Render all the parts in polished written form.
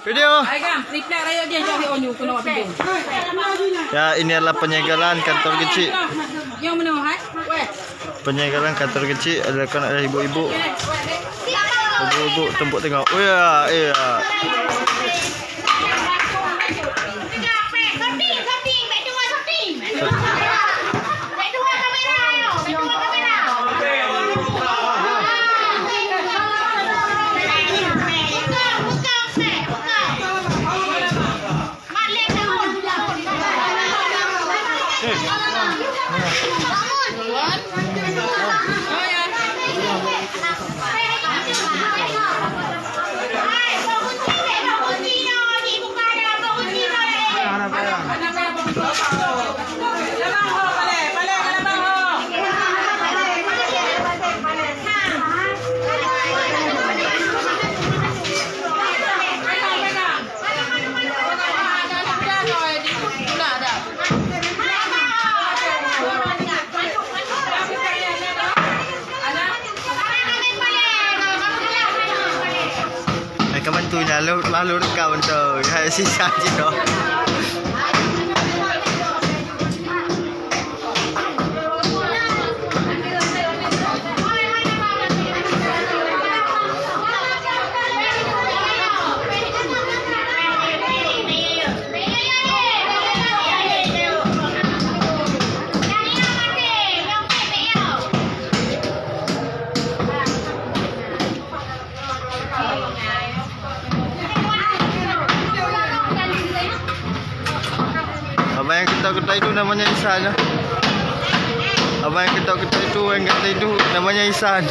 Video. Ay kan, reply raya dia jadi onyu kena video. Ya, ini adalah penyegelan kantor kecil. Yang mana hai? Weh. Penyegelan kantor kecil dilakukan oleh ibu-ibu. Ibu-ibu tempuk tengok. Oh ya, iya. Kawan tu lalu kawan tu. Hai sisa je tu. Abang yang ketak-ketak itu namanya Ihsan. Abang yang ketak-ketak itu yang kata itu namanya Ihsan.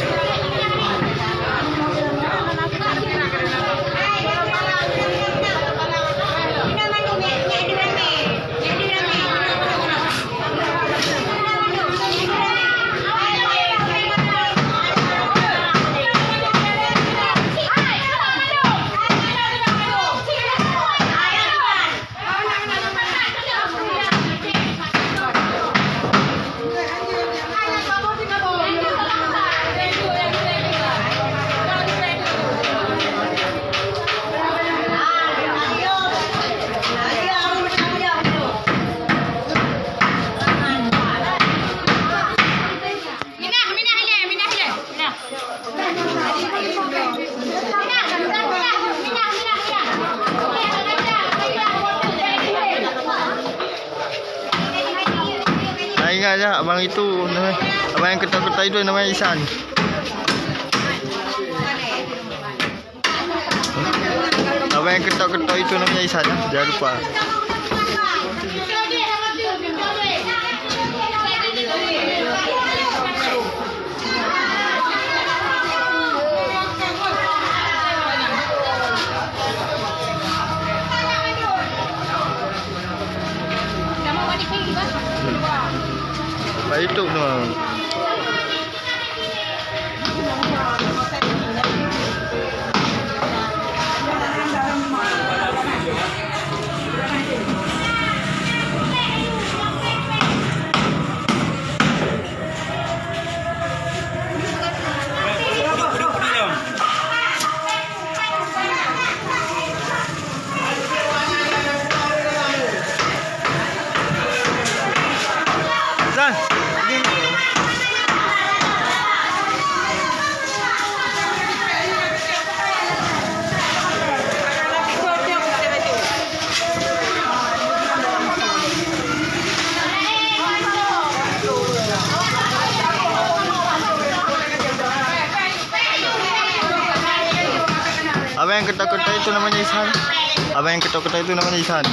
Ingat je abang itu, abang yang ketak-ketak itu namanya Ihsan. Abang yang ketak-ketak itu namanya Ihsan, jangan lupa. Pak YouTube tu. Abang yang ketak-ketak itu namanya Ihsan. Abang yang ketak-ketak itu namanya Ihsan.